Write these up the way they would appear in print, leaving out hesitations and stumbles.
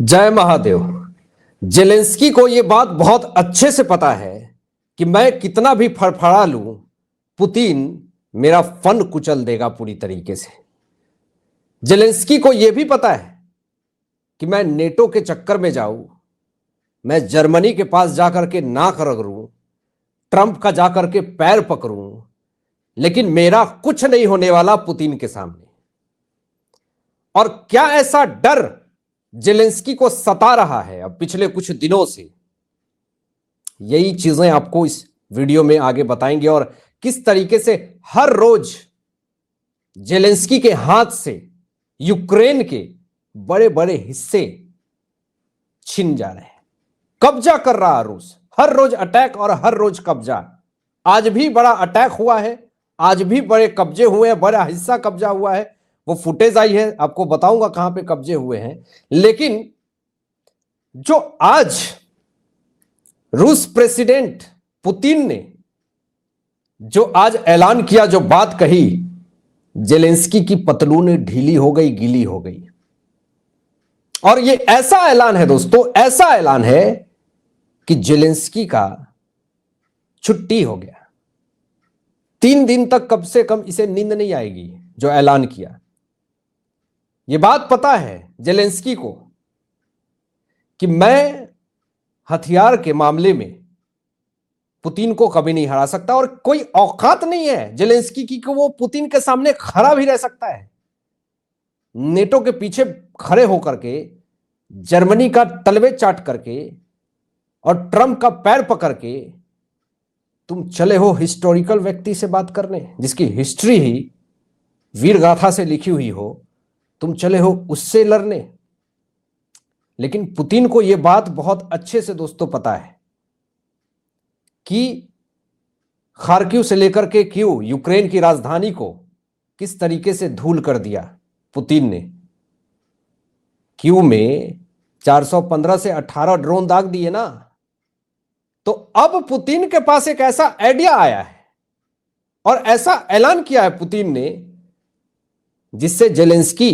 जय महादेव। जेलेंस्की को यह बात बहुत अच्छे से पता है कि मैं कितना भी फड़फड़ा लूं, पुतिन मेरा फन कुचल देगा पूरी तरीके से। जेलेंस्की को यह भी पता है कि मैं नेटो के चक्कर में जाऊं, मैं जर्मनी के पास जाकर के नाक रगड़ूं, ट्रंप का जाकर के पैर पकड़ूं, लेकिन मेरा कुछ नहीं होने वाला पुतिन के सामने। और क्या ऐसा डर जेलेंस्की को सता रहा है अब पिछले कुछ दिनों से, यही चीजें आपको इस वीडियो में आगे बताएंगे। और किस तरीके से हर रोज जेलेंस्की के हाथ से यूक्रेन के बड़े बड़े हिस्से छिन जा रहे हैं, कब्जा कर रहा है रूस। हर रोज अटैक और हर रोज कब्जा। आज भी बड़ा अटैक हुआ है, आज भी बड़े कब्जे हुए हैं, बड़ा हिस्सा कब्जा हुआ है। वो फुटेज आई है, आपको बताऊंगा कहां पे कब्जे हुए हैं। लेकिन जो आज रूस प्रेसिडेंट पुतिन ने जो आज ऐलान किया, जो बात कही, जेलेंस्की की पतलून ढीली हो गई, गीली हो गई। और ये ऐसा ऐलान है दोस्तों, ऐसा ऐलान है कि जेलेंस्की का छुट्टी हो गया। 3 दिन तक कम से कम इसे नींद नहीं आएगी। जो ऐलान किया, ये बात पता है जेलेंस्की को कि मैं हथियार के मामले में पुतिन को कभी नहीं हरा सकता, और कोई औकात नहीं है जेलेंस्की की कि वो पुतिन के सामने खड़ा भी रह सकता है। नेटो के पीछे खड़े होकर के, जर्मनी का तलवे चाट करके और ट्रंप का पैर पकड़ के तुम चले हो हिस्टोरिकल व्यक्ति से बात करने, जिसकी हिस्ट्री ही वीर गाथा से लिखी हुई हो, तुम चले हो उससे लड़ने। लेकिन पुतिन को यह बात बहुत अच्छे से दोस्तों पता है कि खार्किव से लेकर के कीव, यूक्रेन की राजधानी को किस तरीके से धूल कर दिया पुतिन ने। कीव में 415 से 18 ड्रोन दाग दिए ना। तो अब पुतिन के पास एक ऐसा आइडिया आया है और ऐसा ऐलान किया है पुतिन ने, जिससे जेलेंस्की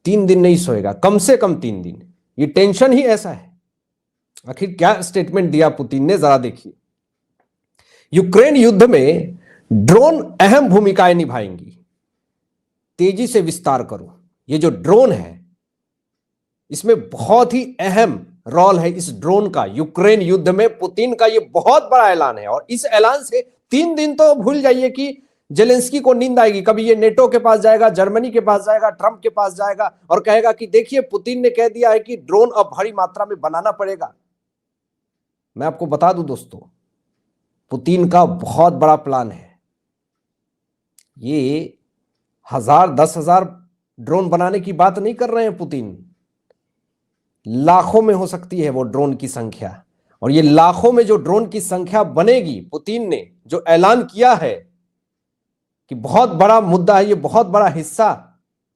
3 दिन नहीं सोएगा, कम से कम 3 दिन। ये टेंशन ही ऐसा है। आखिर क्या स्टेटमेंट दिया पुतिन ने, जरा देखिए। यूक्रेन युद्ध में ड्रोन अहम भूमिकाएं निभाएंगी, तेजी से विस्तार करो। ये जो ड्रोन है, इसमें बहुत ही अहम रोल है इस ड्रोन का। यूक्रेन युद्ध में पुतिन का ये बहुत बड़ा ऐलान है, और इस ऐलान से 3 दिन तो भूल जाइए कि जेलेंस्की को नींद आएगी। कभी ये नेटो के पास जाएगा, जर्मनी के पास जाएगा, ट्रंप के पास जाएगा और कहेगा कि देखिए पुतिन ने कह दिया है कि ड्रोन अब भारी मात्रा में बनाना पड़ेगा। मैं आपको बता दूं दोस्तों, पुतिन का बहुत बड़ा प्लान है। ये 1000 10,000 ड्रोन बनाने की बात नहीं कर रहे हैं पुतिन, लाखों में हो सकती है वो ड्रोन की संख्या। और ये लाखों में जो ड्रोन की संख्या बनेगी, पुतिन ने जो ऐलान किया है कि बहुत बड़ा मुद्दा है, ये बहुत बड़ा हिस्सा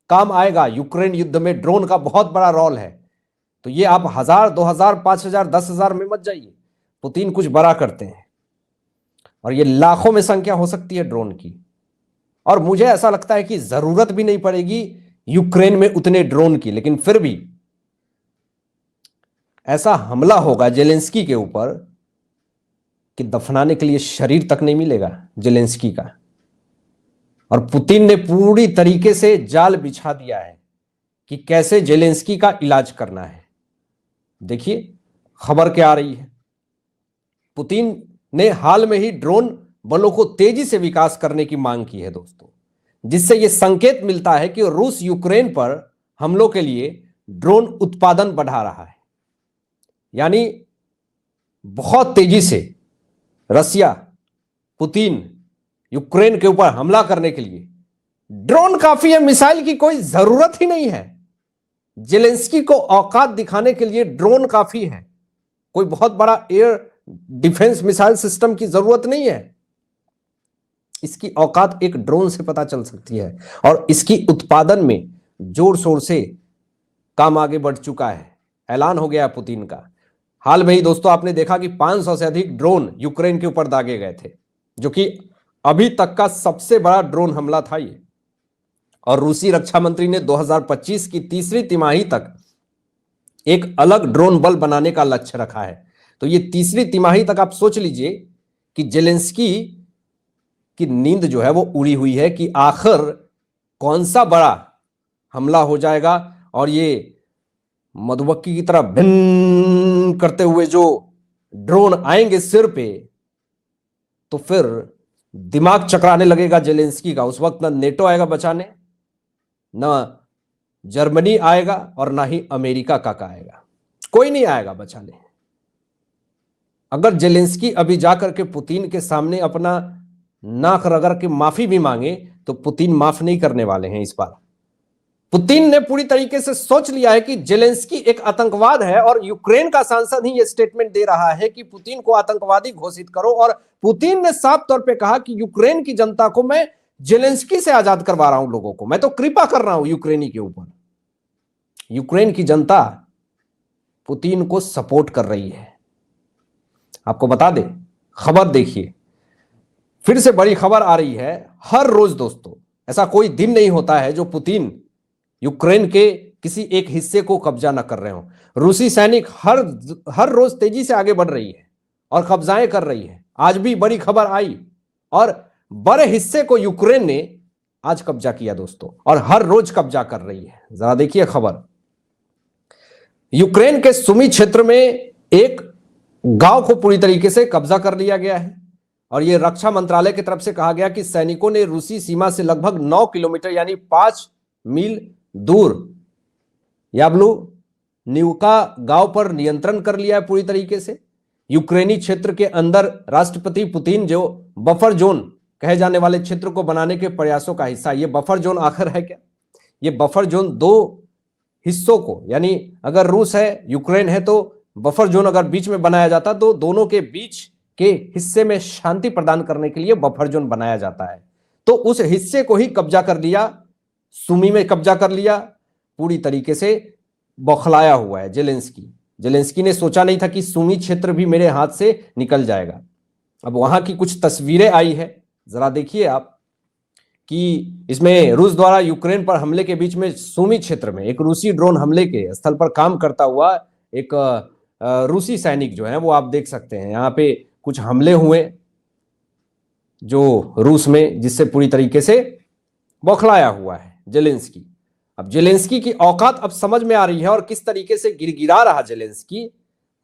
काम आएगा यूक्रेन युद्ध में, ड्रोन का बहुत बड़ा रोल है। तो ये आप 1000 2000 5000 10,000 में मत जाइए, पुतिन कुछ बड़ा करते हैं। और ये लाखों में संख्या हो सकती है ड्रोन की। और मुझे ऐसा लगता है कि जरूरत भी नहीं पड़ेगी यूक्रेन में उतने ड्रोन की, लेकिन फिर भी ऐसा हमला होगा जेलेंस्की के ऊपर कि दफनाने के लिए शरीर तक नहीं मिलेगा जेलेंस्की का। और पुतिन ने पूरी तरीके से जाल बिछा दिया है कि कैसे जेलेंस्की का इलाज करना है। देखिए खबर क्या आ रही है। पुतिन ने हाल में ही ड्रोन बलों को तेजी से विकास करने की मांग की है दोस्तों, जिससे यह संकेत मिलता है कि रूस यूक्रेन पर हमलों के लिए ड्रोन उत्पादन बढ़ा रहा है। यानी बहुत तेजी से रसिया, पुतिन यूक्रेन के ऊपर हमला करने के लिए ड्रोन काफी है, मिसाइल की कोई जरूरत ही नहीं है। जेलेंस्की को औकात दिखाने के लिए ड्रोन काफी है, कोई बहुत बड़ा एयर डिफेंस मिसाइल सिस्टम की जरूरत नहीं है। इसकी औकात एक ड्रोन से पता चल सकती है, और इसकी उत्पादन में जोर शोर से काम आगे बढ़ चुका है। ऐलान हो गया पुतिन का। हाल में ही दोस्तों आपने देखा कि 500 से अधिक ड्रोन यूक्रेन के ऊपर दागे गए थे, जो कि अभी तक का सबसे बड़ा ड्रोन हमला था ये। और रूसी रक्षा मंत्री ने 2025 की तीसरी तिमाही तक एक अलग ड्रोन बल बनाने का लक्ष्य रखा है। तो ये तीसरी तिमाही तक आप सोच लीजिए कि जेलेंस्की की नींद जो है वो उड़ी हुई है कि आखिर कौन सा बड़ा हमला हो जाएगा और ये मधुमक्खी की तरह भिन्न करते हुए जो ड्रोन आएंगे सिर पे, तो फिर दिमाग चकराने लगेगा जेलेंस्की का। उस वक्त ना नेटो आएगा बचाने, ना जर्मनी आएगा और ना ही अमेरिका का आएगा, कोई नहीं आएगा बचाने। अगर जेलेंस्की अभी जाकर के पुतिन के सामने अपना नाक रगड़ के माफी भी मांगे तो पुतिन माफ नहीं करने वाले हैं इस बार। पुतिन ने पूरी तरीके से सोच लिया है कि जेलेंस्की एक आतंकवाद है और यूक्रेन का सांसद ही यह स्टेटमेंट दे रहा है कि पुतिन को आतंकवादी घोषित करो। और पुतिन ने साफ तौर पे कहा कि यूक्रेन की जनता को मैं जेलेंस्की से आजाद करवा रहा हूं, लोगों को मैं तो कृपा कर रहा हूं यूक्रेनी के ऊपर। यूक्रेन की जनता पुतिन को सपोर्ट कर रही है। आपको बता दें, खबर देखिए, फिर से बड़ी खबर आ रही है। हर रोज दोस्तों, ऐसा कोई दिन नहीं होता है जो पुतिन यूक्रेन के किसी एक हिस्से को कब्जा न कर रहे हो। रूसी सैनिक हर रोज तेजी से आगे बढ़ रही है और कब्जाएं कर रही है। आज भी बड़ी खबर आई और बड़े हिस्से को यूक्रेन ने आज कब्जा किया दोस्तों, और हर रोज कब्जा कर रही है। जरा देखिए खबर। यूक्रेन के सुमी क्षेत्र में एक गांव को पूरी तरीके से कब्जा कर लिया गया है और यह रक्षा मंत्रालय की तरफ से कहा गया कि सैनिकों ने रूसी सीमा से लगभग 9 किलोमीटर यानी 5 मील दूर याब्लू निवका गांव पर नियंत्रण कर लिया है पूरी तरीके से। यूक्रेनी क्षेत्र के अंदर राष्ट्रपति पुतिन जो बफर जोन कहे जाने वाले क्षेत्र को बनाने के प्रयासों का हिस्सा। ये बफर जोन आखिर है क्या? ये बफर जोन दो हिस्सों को, यानी अगर रूस है यूक्रेन है तो बफर जोन अगर बीच में बनाया जाता तो दोनों के बीच के हिस्से में शांति प्रदान करने के लिए बफर जोन बनाया जाता है। तो उस हिस्से को ही कब्जा कर लिया, सुमी में कब्जा कर लिया, पूरी तरीके से बौखलाया हुआ है जेलेंस्की ने सोचा नहीं था कि सुमी क्षेत्र भी मेरे हाथ से निकल जाएगा। अब वहां की कुछ तस्वीरें आई है, जरा देखिए आप कि इसमें रूस द्वारा यूक्रेन पर हमले के बीच में सुमी क्षेत्र में एक रूसी ड्रोन हमले के स्थल पर काम करता हुआ एक रूसी सैनिक जो है वो आप देख सकते हैं। यहाँ पे कुछ हमले हुए जो रूस में, जिससे पूरी तरीके से बौखलाया हुआ है जेलेंस्की। अब जेलेंस्की की औकात अब समझ में आ रही है और किस तरीके से गिरगिरा रहा जेलेंस्की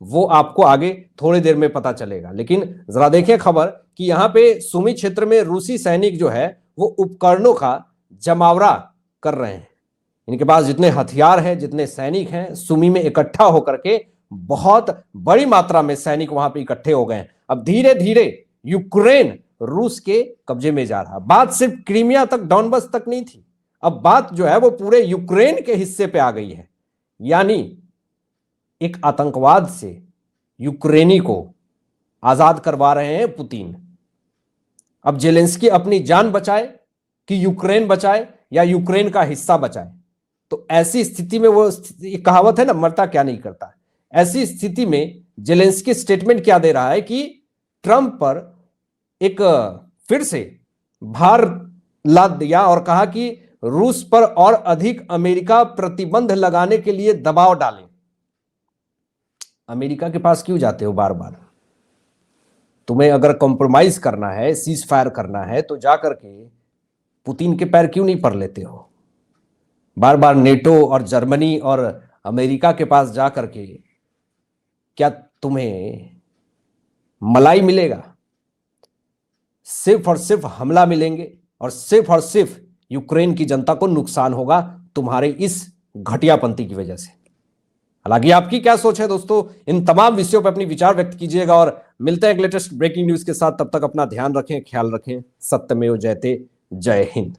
वो आपको आगे थोड़ी देर में पता चलेगा। लेकिन जरा देखें खबर कि यहां पे सुमी क्षेत्र में रूसी सैनिक जो है वो उपकरणों का जमावड़ा कर रहे हैं। इनके पास जितने हथियार हैं, जितने सैनिक हैं, सुमी में इकट्ठा होकर के बहुत बड़ी मात्रा में सैनिक वहां पे इकट्ठे हो गए हैं। अब धीरे धीरे यूक्रेन रूस के कब्जे में जा रहा। बात सिर्फ क्रीमिया तक, डॉनबस तक नहीं थी, अब बात जो है वो पूरे यूक्रेन के हिस्से पे आ गई है। यानी एक आतंकवाद से यूक्रेनी को आजाद करवा रहे हैं पुतिन। अब जेलेंस्की अपनी जान बचाए कि यूक्रेन बचाए या यूक्रेन का हिस्सा बचाए। तो ऐसी स्थिति में वो कहावत है ना, मरता क्या नहीं करता। ऐसी स्थिति में जेलेंस्की स्टेटमेंट क्या दे रहा है कि ट्रंप पर एक फिर से भार लाद दिया और कहा कि रूस पर और अधिक अमेरिका प्रतिबंध लगाने के लिए दबाव डालें। अमेरिका के पास क्यों जाते हो बार बार? तुम्हें अगर कॉम्प्रोमाइज करना है, सीज फायर करना है, तो जाकर के पुतिन के पैर क्यों नहीं पड़ लेते हो? बार बार नेटो और जर्मनी और अमेरिका के पास जाकर के क्या तुम्हें मलाई मिलेगा? सिर्फ और सिर्फ हमला मिलेंगे और सिर्फ यूक्रेन की जनता को नुकसान होगा तुम्हारे इस घटियापंथी की वजह से। हालांकि आपकी क्या सोच है दोस्तों, इन तमाम विषयों पर अपनी विचार व्यक्त कीजिएगा और मिलते हैं एक लेटेस्ट ब्रेकिंग न्यूज के साथ। तब तक अपना ध्यान रखें, ख्याल रखें। सत्यमेव जयते। जय हिंद।